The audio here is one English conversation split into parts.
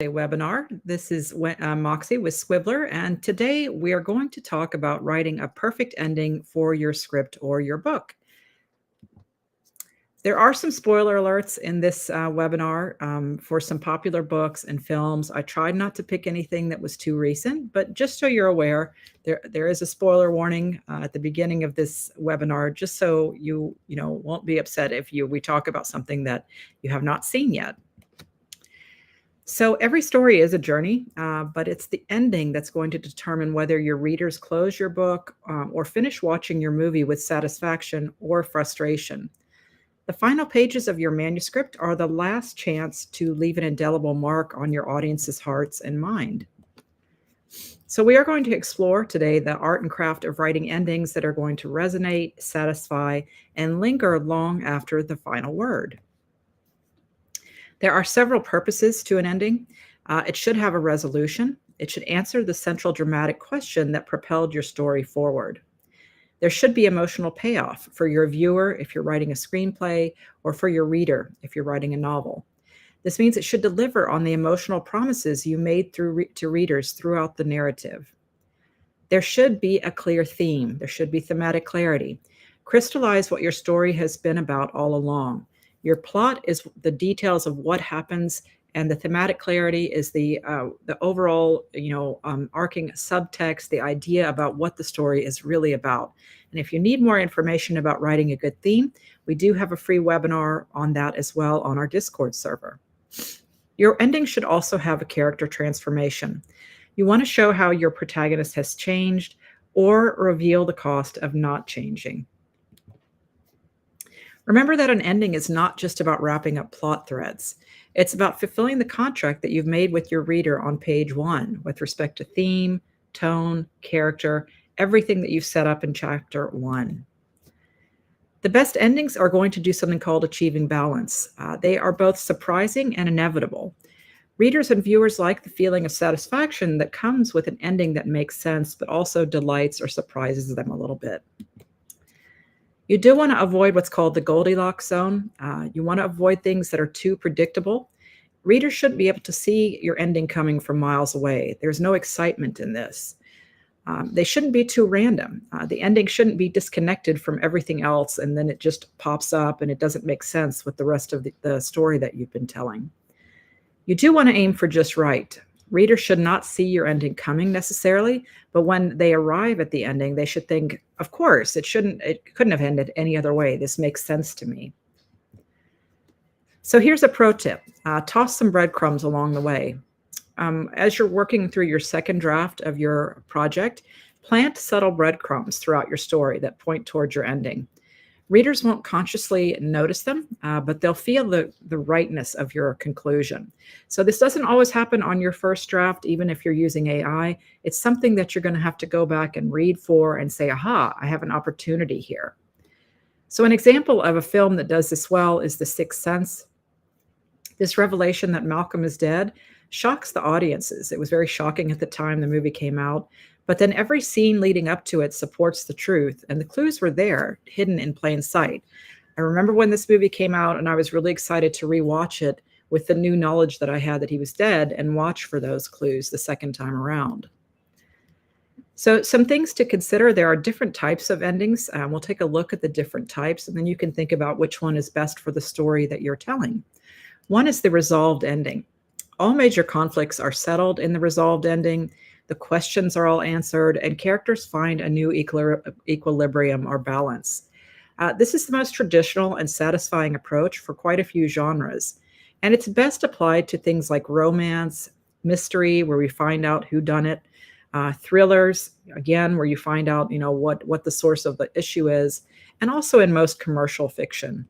a webinar. This is Moxie with Squibbler, and today we are going to talk about writing a perfect ending for your script or your book. There are some spoiler alerts in this webinar for some popular books and films. I tried not to pick anything that was too recent, but just so you're aware, there is a spoiler warning at the beginning of this webinar, just so you won't be upset if we talk about something that you have not seen yet. So every story is a journey, but it's the ending that's going to determine whether your readers close your book or finish watching your movie with satisfaction or frustration. The final pages of your manuscript are the last chance to leave an indelible mark on your audience's hearts and mind. So we are going to explore today the art and craft of writing endings that are going to resonate, satisfy, and linger long after the final word. There are several purposes to an ending. It should have a resolution. It should answer the central dramatic question that propelled your story forward. There should be emotional payoff for your viewer if you're writing a screenplay, or for your reader if you're writing a novel. This means it should deliver on the emotional promises you made to readers throughout the narrative. There should be a clear theme. There should be thematic clarity. Crystallize what your story has been about all along. Your plot is the details of what happens, and the thematic clarity is the overall, arcing subtext, the idea about what the story is really about. And if you need more information about writing a good theme, we do have a free webinar on that as well on our Discord server. Your ending should also have a character transformation. You want to show how your protagonist has changed or reveal the cost of not changing. Remember that an ending is not just about wrapping up plot threads. It's about fulfilling the contract that you've made with your reader on page 1 with respect to theme, tone, character, everything that you've set up in chapter 1. The best endings are going to do something called achieving balance. They are both surprising and inevitable. Readers and viewers like the feeling of satisfaction that comes with an ending that makes sense, but also delights or surprises them a little bit. You do want to avoid what's called the Goldilocks zone. You want to avoid things that are too predictable. Readers shouldn't be able to see your ending coming from miles away. There's no excitement in this. They shouldn't be too random. The ending shouldn't be disconnected from everything else, and then it just pops up and it doesn't make sense with the rest of the story that you've been telling. You do want to aim for just right. Readers should not see your ending coming necessarily, but when they arrive at the ending, they should think, of course, it couldn't have ended any other way. This makes sense to me. So here's a pro tip. Toss some breadcrumbs along the way. As you're working through your second draft of your project, plant subtle breadcrumbs throughout your story that point towards your ending. Readers won't consciously notice them, but they'll feel the rightness of your conclusion. So this doesn't always happen on your first draft, even if you're using AI. It's something that you're going to have to go back and read for and say, aha, I have an opportunity here. So an example of a film that does this well is The Sixth Sense. This revelation that Malcolm is dead shocks the audiences. It was very shocking at the time the movie came out. But then every scene leading up to it supports the truth, and the clues were there, hidden in plain sight. I remember when this movie came out, and I was really excited to rewatch it with the new knowledge that I had that he was dead, and watch for those clues the second time around. So some things to consider. There are different types of endings. We'll take a look at the different types, and then you can think about which one is best for the story that you're telling. One is the resolved ending. All major conflicts are settled in the resolved ending. The questions are all answered, and characters find a new equilibrium or balance. This is the most traditional and satisfying approach for quite a few genres, and it's best applied to things like romance, mystery, where we find out who done it, thrillers, again, where you find out, what the source of the issue is, and also in most commercial fiction.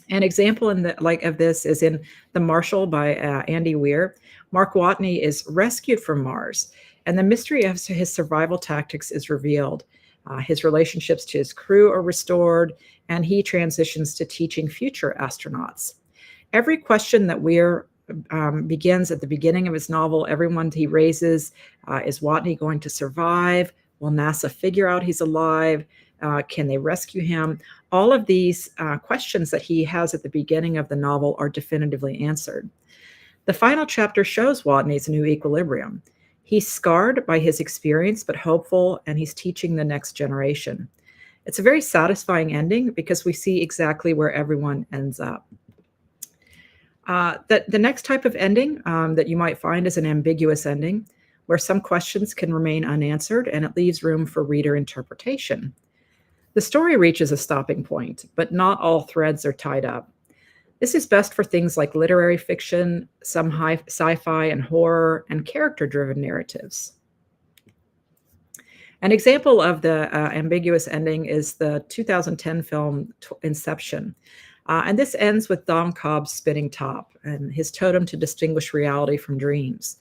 An example of this is in The Marshal by Andy Weir. Mark Watney is rescued from Mars, and the mystery of his survival tactics is revealed. His relationships to his crew are restored, and he transitions to teaching future astronauts. Every question that Weir begins at the beginning of his novel, everyone he raises, is Watney going to survive? Will NASA figure out he's alive? Can they rescue him? All of these questions that he has at the beginning of the novel are definitively answered. The final chapter shows Watney's new equilibrium. He's scarred by his experience, but hopeful, and he's teaching the next generation. It's a very satisfying ending because we see exactly where everyone ends up. The next type of ending that you might find is an ambiguous ending, where some questions can remain unanswered and it leaves room for reader interpretation. The story reaches a stopping point, but not all threads are tied up. This is best for things like literary fiction, some high sci-fi and horror, and character-driven narratives. An example of the ambiguous ending is the 2010 film Inception. And this ends with Dom Cobb's spinning top and his totem to distinguish reality from dreams.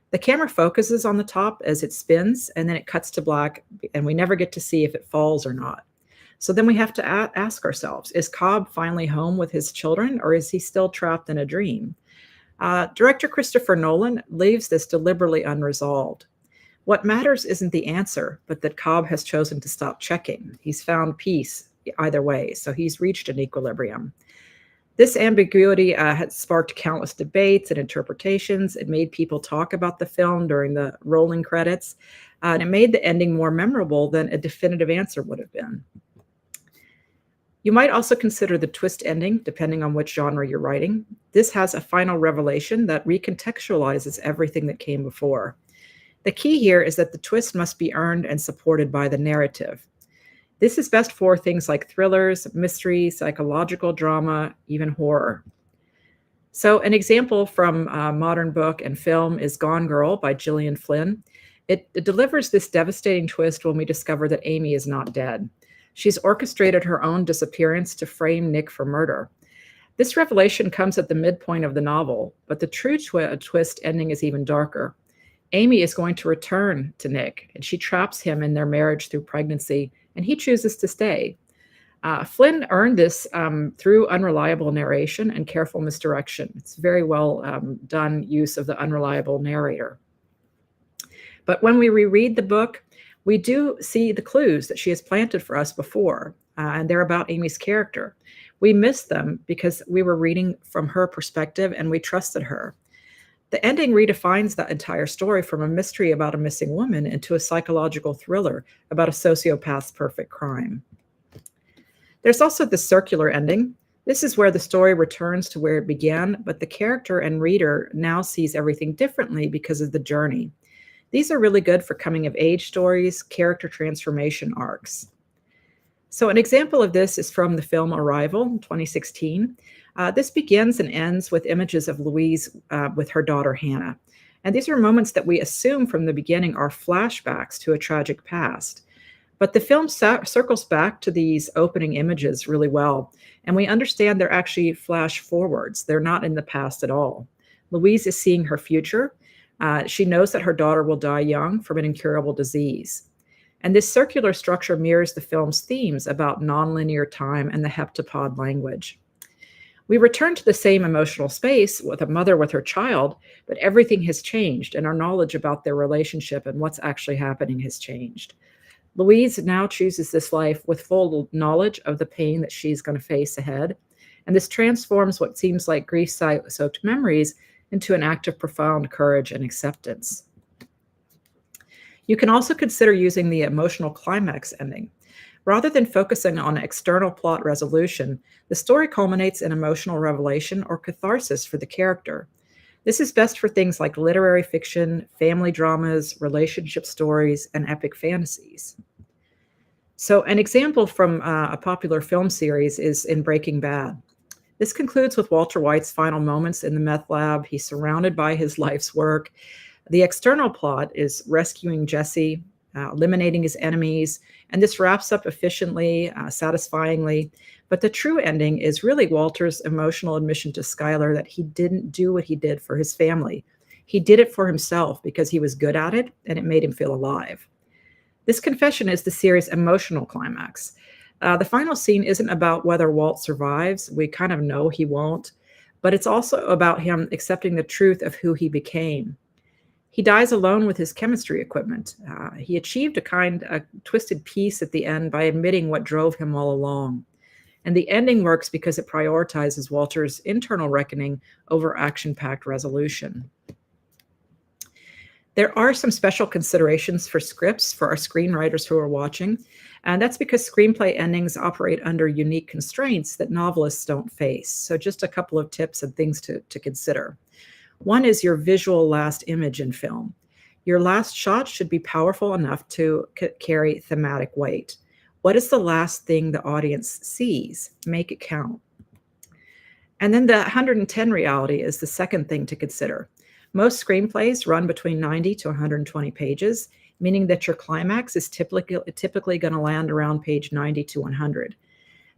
The camera focuses on the top as it spins, and then it cuts to black, and we never get to see if it falls or not. So then we have to ask ourselves, is Cobb finally home with his children, or is he still trapped in a dream? Director Christopher Nolan leaves this deliberately unresolved. What matters isn't the answer, but that Cobb has chosen to stop checking. He's found peace either way, so he's reached an equilibrium. This ambiguity had sparked countless debates and interpretations. It made people talk about the film during the rolling credits, and it made the ending more memorable than a definitive answer would have been. You might also consider the twist ending, depending on which genre you're writing. This has a final revelation that recontextualizes everything that came before. The key here is that the twist must be earned and supported by the narrative. This is best for things like thrillers, mystery, psychological drama, even horror. So an example from modern book and film is Gone Girl by Gillian Flynn. It delivers this devastating twist when we discover that Amy is not dead. She's orchestrated her own disappearance to frame Nick for murder. This revelation comes at the midpoint of the novel, but the true twist ending is even darker. Amy is going to return to Nick, and she traps him in their marriage through pregnancy, and he chooses to stay. Flynn earned this through unreliable narration and careful misdirection. It's very well done use of the unreliable narrator. But when we reread the book, we do see the clues that she has planted for us before, and they're about Amy's character. We missed them because we were reading from her perspective and we trusted her. The ending redefines that entire story from a mystery about a missing woman into a psychological thriller about a sociopath's perfect crime. There's also the circular ending. This is where the story returns to where it began, but the character and reader now sees everything differently because of the journey. These are really good for coming of age stories, character transformation arcs. So an example of this is from the film Arrival, 2016. This begins and ends with images of Louise with her daughter Hannah. And these are moments that we assume from the beginning are flashbacks to a tragic past. But the film circles back to these opening images really well, and we understand they're actually flash forwards. They're not in the past at all. Louise is seeing her future. She knows that her daughter will die young from an incurable disease. And this circular structure mirrors the film's themes about nonlinear time and the heptapod language. We return to the same emotional space with a mother with her child, but everything has changed, and our knowledge about their relationship and what's actually happening has changed. Louise now chooses this life with full knowledge of the pain that she's going to face ahead, and this transforms what seems like grief-soaked memories into an act of profound courage and acceptance. You can also consider using the emotional climax ending. Rather than focusing on external plot resolution, the story culminates in emotional revelation or catharsis for the character. This is best for things like literary fiction, family dramas, relationship stories, and epic fantasies. So an example from a popular film series is in Breaking Bad. This concludes with Walter White's final moments in the meth lab. He's surrounded by his life's work. The external plot is rescuing Jesse, eliminating his enemies, and this wraps up efficiently, satisfyingly. But the true ending is really Walter's emotional admission to Skyler that he didn't do what he did for his family. He did it for himself because he was good at it, and it made him feel alive. This confession is the series' emotional climax. The final scene isn't about whether Walt survives. We kind of know he won't, but it's also about him accepting the truth of who he became. He dies alone with his chemistry equipment. He achieved a twisted peace at the end by admitting what drove him all along. And the ending works because it prioritizes Walter's internal reckoning over action-packed resolution. There are some special considerations for scripts for our screenwriters who are watching, and that's because screenplay endings operate under unique constraints that novelists don't face. So just a couple of tips and things to consider. One is your visual last image in film. Your last shot should be powerful enough to carry thematic weight. What is the last thing the audience sees? Make it count. And then the 110 reality is the second thing to consider. Most screenplays run between 90 to 120 pages, meaning that your climax is typically going to land around page 90 to 100.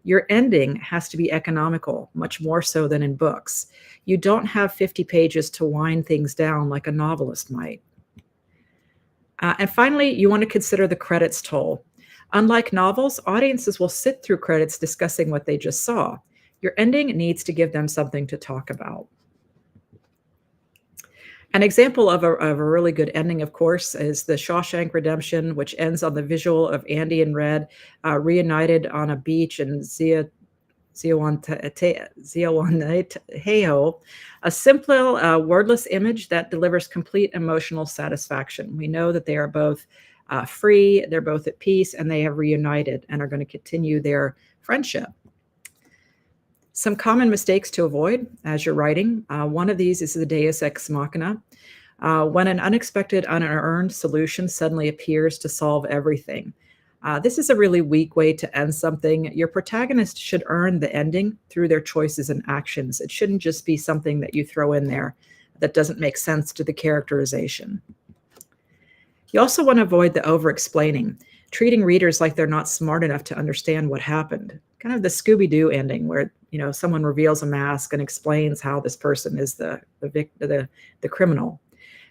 Your ending has to be economical, much more so than in books. You don't have 50 pages to wind things down like a novelist might. And finally, you want to consider the credits toll. Unlike novels, audiences will sit through credits discussing what they just saw. Your ending needs to give them something to talk about. An example of a really good ending, of course, is the Shawshank Redemption, which ends on the visual of Andy and Red reunited on a beach in Zihuatanejo, a simple, wordless image that delivers complete emotional satisfaction. We know that they are both free, they're both at peace, and they have reunited and are going to continue their friendship. Some common mistakes to avoid as you're writing. One of these is the deus ex machina, when an unexpected, unearned solution suddenly appears to solve everything. This is a really weak way to end something. Your protagonist should earn the ending through their choices and actions. It shouldn't just be something that you throw in there that doesn't make sense to the characterization. You also want to avoid the over-explaining, treating readers like they're not smart enough to understand what happened. Kind of the Scooby-Doo ending where, someone reveals a mask and explains how this person is the criminal.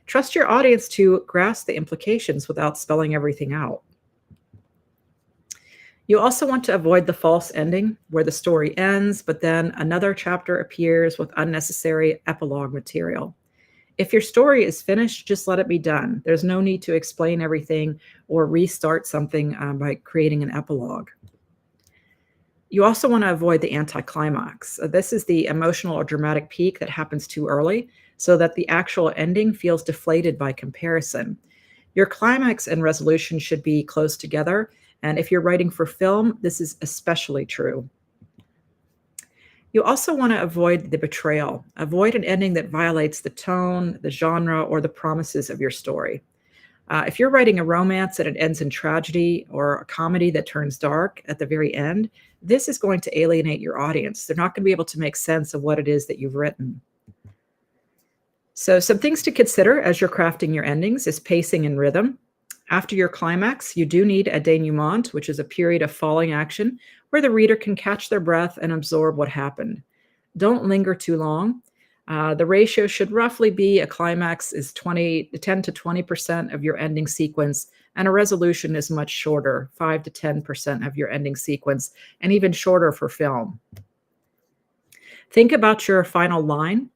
Trust your audience to grasp the implications without spelling everything out. You also want to avoid the false ending where the story ends, but then another chapter appears with unnecessary epilogue material. If your story is finished, just let it be done. There's no need to explain everything or restart something by creating an epilogue. You also want to avoid the anticlimax. This is the emotional or dramatic peak that happens too early so that the actual ending feels deflated by comparison. Your climax and resolution should be close together, and if you're writing for film, this is especially true. You also want to avoid the betrayal. Avoid an ending that violates the tone, the genre, or the promises of your story. If you're writing a romance and it ends in tragedy, or a comedy that turns dark at the very end, this is going to alienate your audience. They're not going to be able to make sense of what it is that you've written. So some things to consider as you're crafting your endings is pacing and rhythm. After your climax, you do need a denouement, which is a period of falling action where the reader can catch their breath and absorb what happened. Don't linger too long. The ratio should roughly be a climax is 10 to 20% of your ending sequence, and a resolution is much shorter, 5 to 10% of your ending sequence, and even shorter for film. Think about your final line.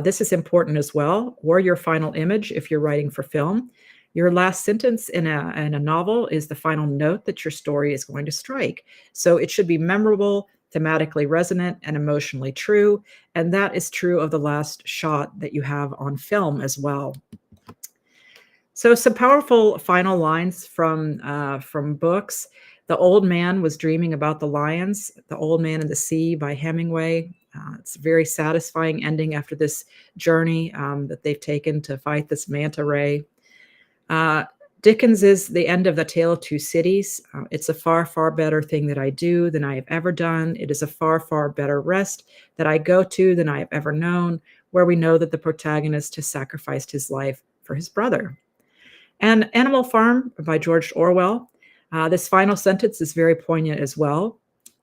This is important as well, or your final image if you're writing for film. Your last sentence in a novel is the final note that your story is going to strike. So it should be memorable, thematically resonant, and emotionally true. And that is true of the last shot that you have on film as well. So some powerful final lines from books. The Old Man Was Dreaming About the Lions, The Old Man and the Sea by Hemingway. It's a very satisfying ending after this journey that they've taken to fight this manta ray. Dickens is The End of the Tale of Two Cities. It's a far, far better thing that I do than I have ever done. It is a far, far better rest that I go to than I have ever known, where we know that the protagonist has sacrificed his life for his brother. And Animal Farm by George Orwell. This final sentence is very poignant as well.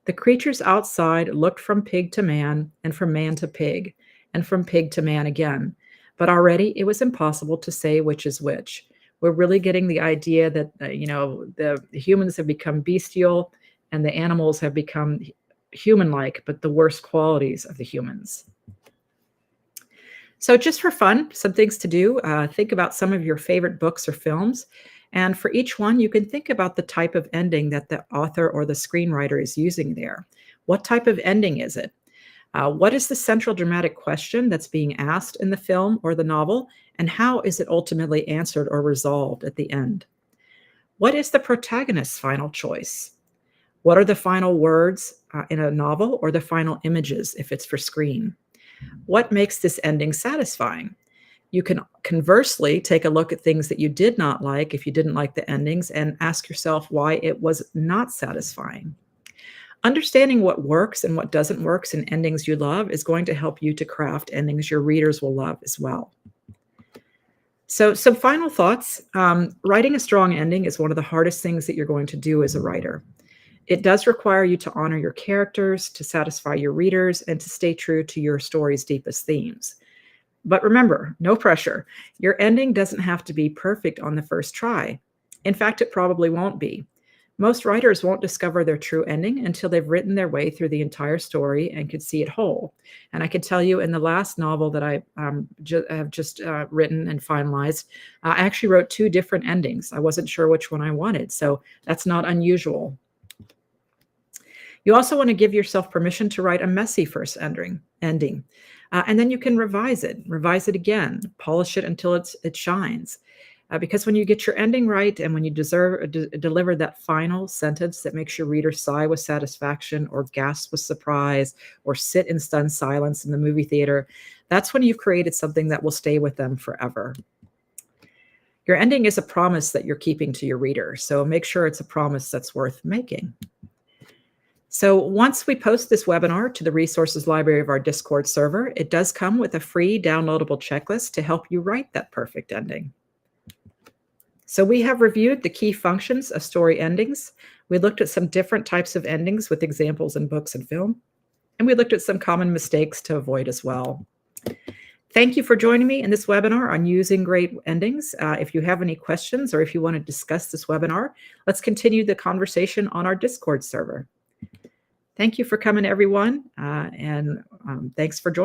The creatures outside looked from pig to man, and from man to pig, and from pig to man again. But already it was impossible to say which is which. We're really getting the idea that, the humans have become bestial and the animals have become human-like, but the worst qualities of the humans. So just for fun, some things to do, think about some of your favorite books or films. And for each one, you can think about the type of ending that the author or the screenwriter is using there. What type of ending is it? What is the central dramatic question that's being asked in the film or the novel, and how is it ultimately answered or resolved at the end? What is the protagonist's final choice? What are the final words in a novel or the final images if it's for screen? What makes this ending satisfying? You can conversely take a look at things that you did not like if you didn't like the endings and ask yourself why it was not satisfying. Understanding what works and what doesn't work in endings you love is going to help you to craft endings your readers will love as well. So, some final thoughts. Writing a strong ending is one of the hardest things that you're going to do as a writer. It does require you to honor your characters, to satisfy your readers, and to stay true to your story's deepest themes. But remember, no pressure. Your ending doesn't have to be perfect on the first try. In fact, it probably won't be. Most writers won't discover their true ending until they've written their way through the entire story and can see it whole. And I can tell you, in the last novel that I have just written and finalized, I actually wrote two different endings. I wasn't sure which one I wanted, so that's not unusual. You also want to give yourself permission to write a messy first ending, and then you can revise it again, polish it until it shines. Because when you get your ending right and when you deliver that final sentence that makes your reader sigh with satisfaction or gasp with surprise or sit in stunned silence in the movie theater, that's when you've created something that will stay with them forever. Your ending is a promise that you're keeping to your reader, so make sure it's a promise that's worth making. So once we post this webinar to the resources library of our Discord server, it does come with a free downloadable checklist to help you write that perfect ending. So we have reviewed the key functions of story endings. We looked at some different types of endings with examples in books and film, and we looked at some common mistakes to avoid as well. Thank you for joining me in this webinar on using great endings. If you have any questions or if you want to discuss this webinar, let's continue the conversation on our Discord server. Thank you for coming, everyone, and thanks for joining.